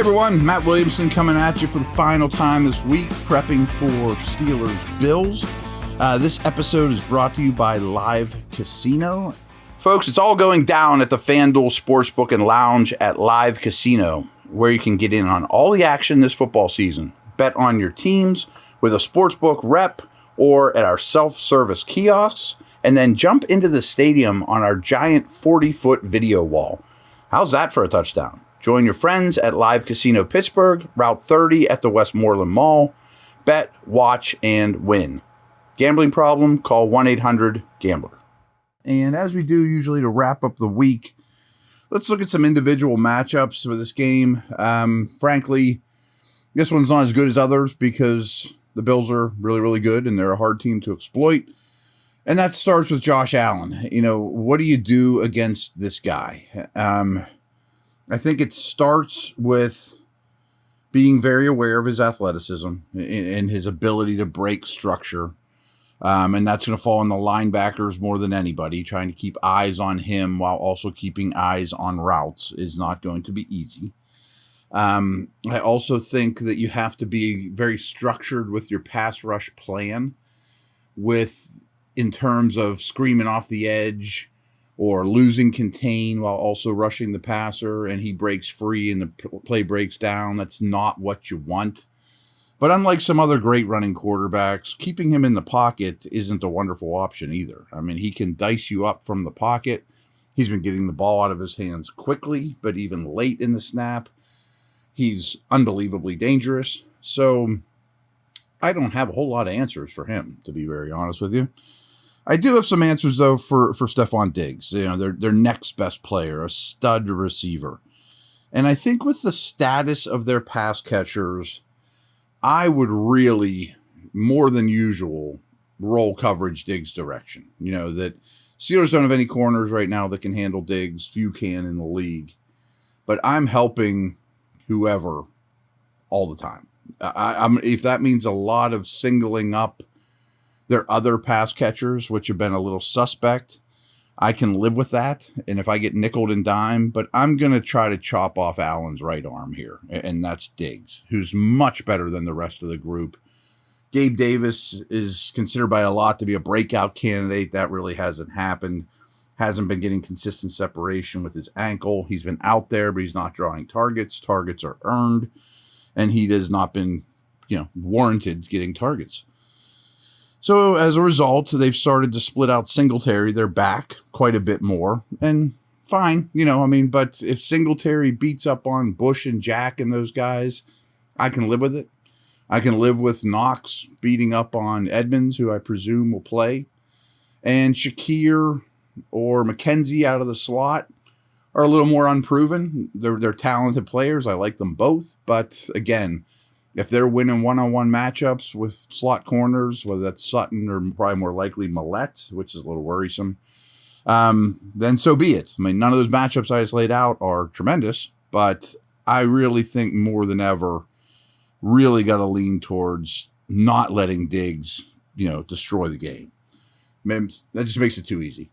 Everyone, Matt Williamson coming at you for the final time this week, prepping for Steelers-Bills. This episode is brought to you by Live Casino. Folks, it's all going down at the FanDuel Sportsbook and Lounge at Live Casino, where you can get in on all the action this football season. Bet on your teams with a sportsbook rep or at our self-service kiosks, and then jump into the stadium on our giant 40-foot video wall. How's that for a touchdown? Join your friends at Live Casino Pittsburgh, Route 30 at the Westmoreland Mall. Bet, watch, and win. Gambling problem? Call 1-800-GAMBLER. And as we do usually to wrap up the week, let's look at some individual matchups for this game. Frankly, this one's not as good as others because the Bills are really, really good and they're a hard team to exploit. And that starts with Josh Allen. You know, what do you do against this guy? I think it starts with being very aware of his athleticism and his ability to break structure. And that's going to fall on the linebackers more than anybody. Trying to keep eyes on him while also keeping eyes on routes is not going to be easy. I also think that you have to be very structured with your pass rush plan in terms of screaming off the edge or losing contain while also rushing the passer and he breaks free and the play breaks down. That's not what you want. But unlike some other great running quarterbacks, keeping him in the pocket isn't a wonderful option either. I mean, he can dice you up from the pocket. He's been getting the ball out of his hands quickly, but even late in the snap, he's unbelievably dangerous. So I don't have a whole lot of answers for him, to be very honest with you. I do have some answers, though, for Stephon Diggs. You know, their next best player, a stud receiver. And I think with the status of their pass catchers, I would really, more than usual, roll coverage Diggs' direction. You know, that Steelers don't have any corners right now that can handle Diggs. Few can in the league. But I'm helping whoever all the time. If that means a lot of singling up their other pass catchers, which have been a little suspect, I can live with that. And if I get nickeled and dimed, but I'm going to try to chop off Allen's right arm here. And that's Diggs, who's much better than the rest of the group. Gabe Davis is considered by a lot to be a breakout candidate. That really hasn't happened. Hasn't been getting consistent separation with his ankle. He's been out there, but he's not drawing targets. Targets are earned. And he has not been, warranted getting targets. So as a result, they've started to split out Singletary, their back, quite a bit more. And fine, but if Singletary beats up on Bush and Jack and those guys, I can live with it. I can live with Knox beating up on Edmonds, who I presume will play. And Shakir or McKenzie out of the slot are a little more unproven. They're talented players. I like them both. But again, if they're winning one-on-one matchups with slot corners, whether that's Sutton or probably more likely Millette, which is a little worrisome, then so be it. I mean, none of those matchups I just laid out are tremendous, but I really think more than ever, really got to lean towards not letting Diggs, destroy the game. That just makes it too easy.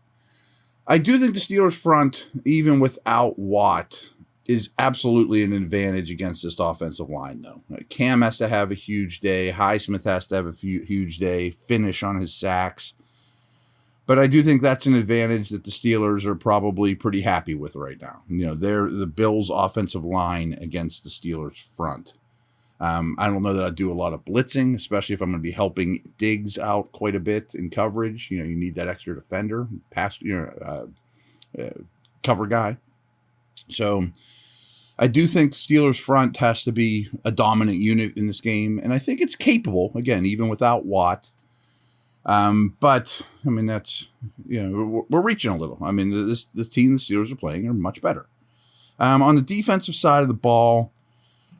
I do think the Steelers front, even without Watt, is absolutely an advantage against this offensive line, though. Cam has to have a huge day. Highsmith has to have a huge day, finish on his sacks. But I do think that's an advantage that the Steelers are probably pretty happy with right now. They're the Bills' offensive line against the Steelers' front. I don't know that I'd do a lot of blitzing, especially if I'm going to be helping Diggs out quite a bit in coverage. You need that extra defender, cover guy. So I do think Steelers front has to be a dominant unit in this game, and I think it's capable, again, even without Watt. But, that's, we're reaching a little. The team the Steelers are playing are much better. On the defensive side of the ball,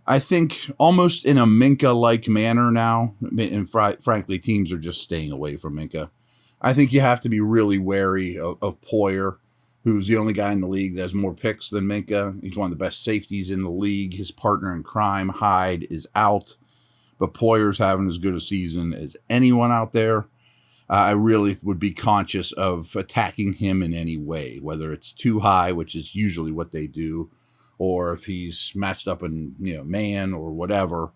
I think almost in a Minka-like manner now, and frankly, teams are just staying away from Minka. I think you have to be really wary of Poyer, who's the only guy in the league that has more picks than Minka. He's one of the best safeties in the league. His partner in crime, Hyde, is out, but Poyer's having as good a season as anyone out there. I really would be conscious of attacking him in any way, whether it's too high, which is usually what they do, or if he's matched up in, man or whatever.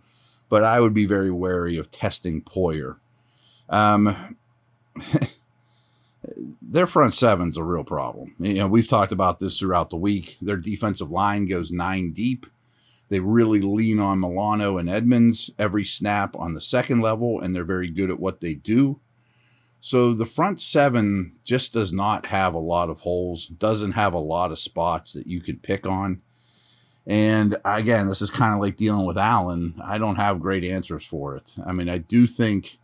But I would be very wary of testing Poyer. Their front seven's a real problem. We've talked about this throughout the week. Their defensive line goes 9 deep. They really lean on Milano and Edmonds every snap on the second level, and they're very good at what they do. So the front seven just does not have a lot of holes, doesn't have a lot of spots that you could pick on. And again, this is kind of like dealing with Allen. I don't have great answers for it. I mean, I do think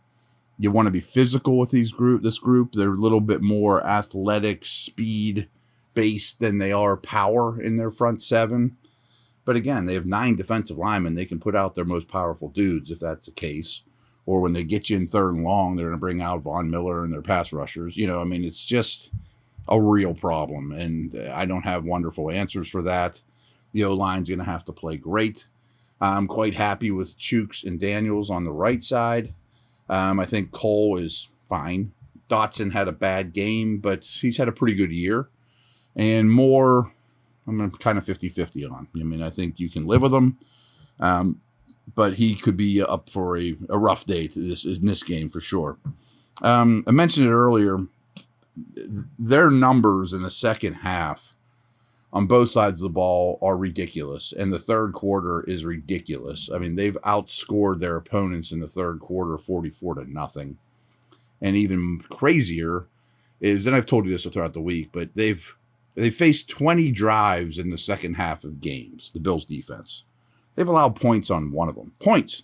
you want to be physical with this group. They're a little bit more athletic, speed based than they are power in their front seven. But again, they have 9 defensive linemen. They can put out their most powerful dudes if that's the case. Or when they get you in 3rd and long, they're going to bring out Von Miller and their pass rushers. It's just a real problem. And I don't have wonderful answers for that. The O-line's going to have to play great. I'm quite happy with Chooks and Daniels on the right side. I think Cole is fine. Dotson had a bad game, but he's had a pretty good year. And Moore, I'm kind of 50-50 on. I think you can live with him. But he could be up for a rough day in this game for sure. I mentioned it earlier. Their numbers in the second half on both sides of the ball are ridiculous, and the third quarter is ridiculous. They've outscored their opponents in the third quarter 44-0. And even crazier is, and I've told you this throughout the week, but they've faced 20 drives in the second half of games, the Bills defense. They've allowed points on one of them. Points.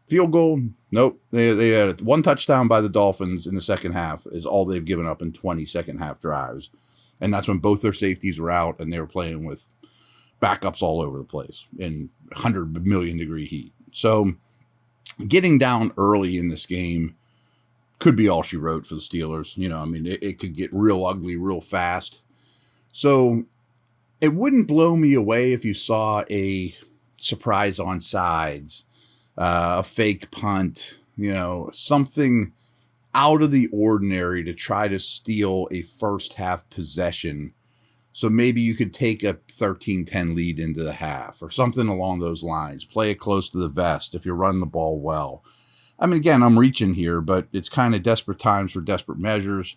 Field goal, nope. They had 1 touchdown by the Dolphins in the second half is all they've given up in 20 second half drives. And that's when both their safeties were out and they were playing with backups all over the place in 100 million degree heat. So getting down early in this game could be all she wrote for the Steelers. It could get real ugly real fast. So it wouldn't blow me away if you saw a surprise on sides, a fake punt, something out of the ordinary to try to steal a first half possession. So maybe you could take a 13-10 lead into the half or something along those lines. Play it close to the vest if you're running the ball well. Again, I'm reaching here, but it's kind of desperate times for desperate measures.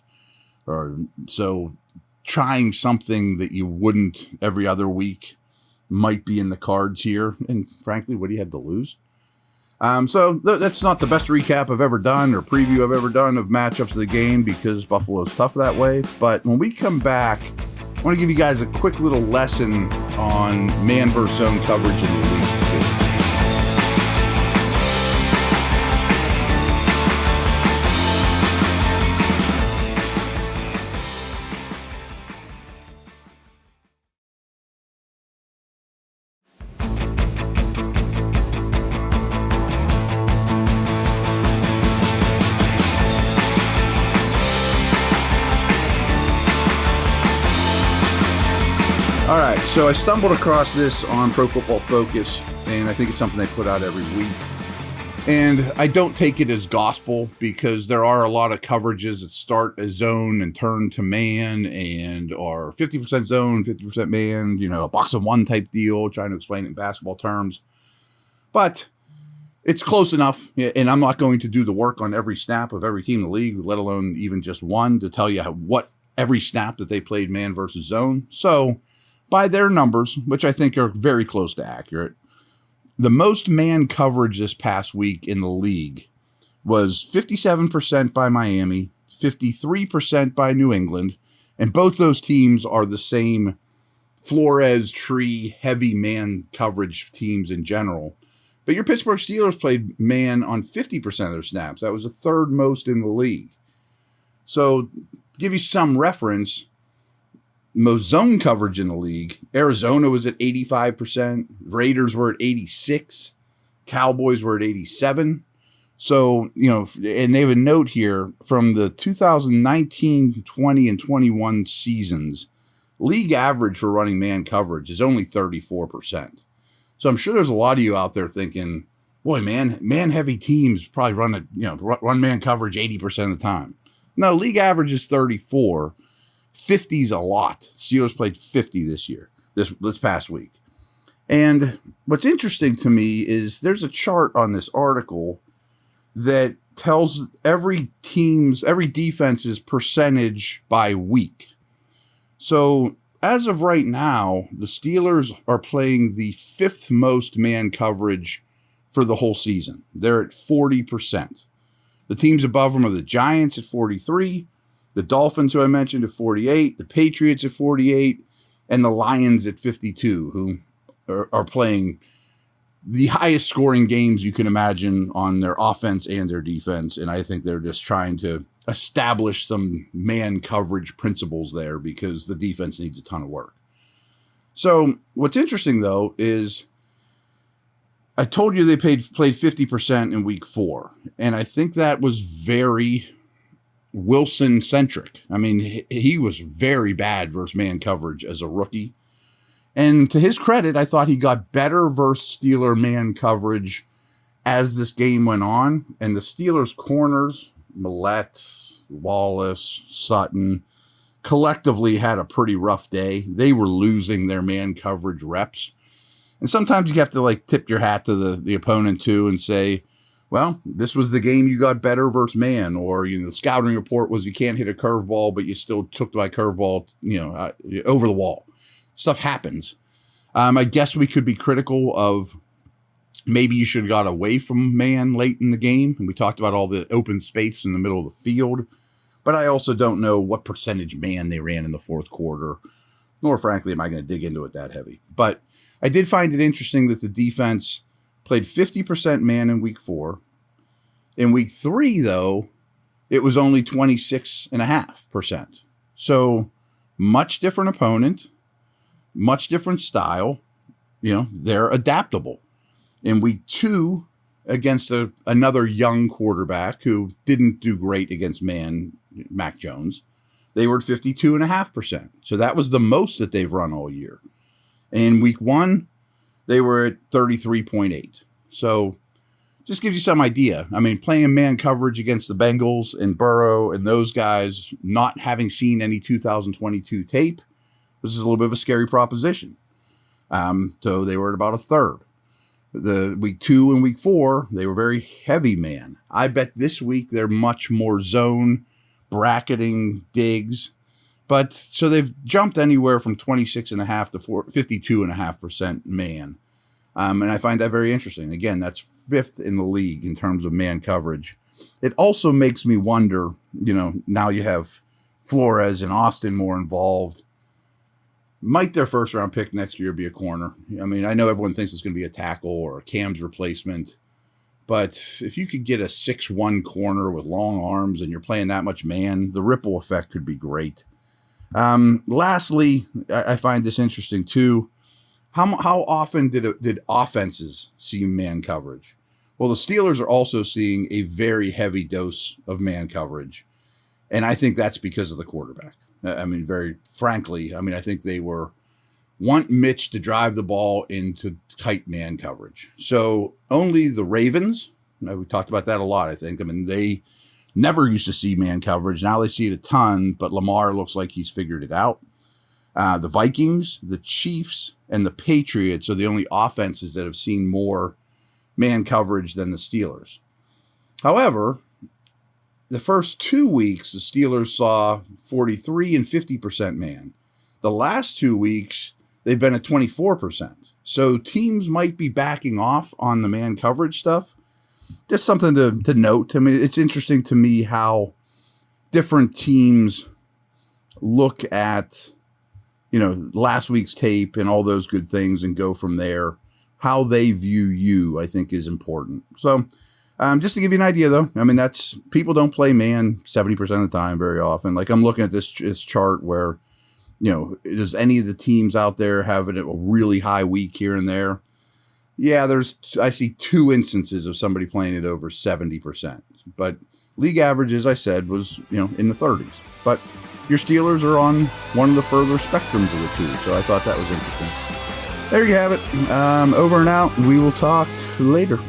So trying something that you wouldn't every other week might be in the cards here. And frankly, what do you have to lose? So that's not the best recap I've ever done or preview I've ever done of matchups of the game because Buffalo's tough that way. But when we come back, I want to give you guys a quick little lesson on man versus zone coverage in the league. All right, so I stumbled across this on Pro Football Focus, and I think it's something they put out every week. And I don't take it as gospel because there are a lot of coverages that start as zone and turn to man and are 50% zone, 50% man, a box of one type deal, trying to explain it in basketball terms. But it's close enough, and I'm not going to do the work on every snap of every team in the league, let alone even just one, to tell you what every snap that they played man versus zone. So by their numbers, which I think are very close to accurate, the most man coverage this past week in the league was 57% by Miami, 53% by New England, and both those teams are the same Flores tree heavy man coverage teams in general. But your Pittsburgh Steelers played man on 50% of their snaps. That was the 3rd most in the league. So to give you some reference, most zone coverage in the league, Arizona was at 85%, Raiders were at 86%, Cowboys were at 87%. So, and they have a note here from the 2019, 20, and 21 seasons, league average for running man coverage is only 34%. So I'm sure there's a lot of you out there thinking, boy, man heavy teams probably run man coverage 80% of the time. No, league average is 34. 50's a lot. Steelers played 50 this past week. And what's interesting to me is there's a chart on this article that tells every defense's percentage by week. So as of right now, the Steelers are playing the 5th most man coverage for the whole season. They're at 40%. The teams above them are the Giants at 43, the Dolphins, who I mentioned, at 48, the Patriots at 48, and the Lions at 52, who are playing the highest scoring games you can imagine on their offense and their defense. And I think they're just trying to establish some man coverage principles there because the defense needs a ton of work. So what's interesting, though, is I told you they played 50% in week 4. And I think that was very Wilson-centric. I mean, he was very bad versus man coverage as a rookie. And to his credit, I thought he got better versus Steeler man coverage as this game went on. And the Steelers' corners, Millette, Wallace, Sutton, collectively had a pretty rough day. They were losing their man coverage reps. And sometimes you have to tip your hat to the opponent too and say, well, this was the game you got better versus man. Or, the scouting report was you can't hit a curveball, but you still took my curveball, over the wall. Stuff happens. I guess we could be critical of maybe you should have got away from man late in the game. And we talked about all the open space in the middle of the field. But I also don't know what percentage man they ran in the fourth quarter. Nor, frankly, am I going to dig into it that heavy. But I did find it interesting that the defense played 50% man in week 4. In week 3, though, it was only 26.5%. So much different opponent. Much different style. They're adaptable. In week 2, against another young quarterback who didn't do great against man, Mac Jones, they were at 52.5%. So that was the most that they've run all year. In week 1, they were at 33.8. So just gives you some idea. I mean, playing man coverage against the Bengals and Burrow and those guys, not having seen any 2022 tape, this is a little bit of a scary proposition. So they were at about a third. The week 2 and week 4, they were very heavy man. I bet this week they're much more zone, bracketing, digs. But so they've jumped anywhere from 26.5 to 52.5% man. And I find that very interesting. Again, that's 5th in the league in terms of man coverage. It also makes me wonder, now you have Flores and Austin more involved. Might their first round pick next year be a corner? I mean, I know everyone thinks it's going to be a tackle or a Cam's replacement, but if you could get a 6'1" corner with long arms and you're playing that much man, the ripple effect could be great. Lastly, I find this interesting too. How often did offenses see man coverage? Well, the Steelers are also seeing a very heavy dose of man coverage, and I think that's because of the quarterback. I mean, very frankly, I think they want Mitch to drive the ball into tight man coverage. So only the Ravens, we talked about that a lot, I think. They never used to see man coverage. Now they see it a ton, but Lamar looks like he's figured it out. The Vikings, the Chiefs, and the Patriots are the only offenses that have seen more man coverage than the Steelers. However, the first 2 weeks, the Steelers saw 43 and 50% man. The last 2 weeks, they've been at 24%. So teams might be backing off on the man coverage stuff. Just something to note. It's interesting to me how different teams look at, last week's tape and all those good things and go from there. How they view you, I think, is important. So, just to give you an idea, though, that's people don't play man 70% of the time very often. I'm looking at this chart where, does any of the teams out there have a really high week here and there? Yeah, I see 2 instances of somebody playing it over 70%. But league average, as I said, was, in the 30s. But your Steelers are on one of the further spectrums of the two. So I thought that was interesting. There you have it. Over and out. We will talk later.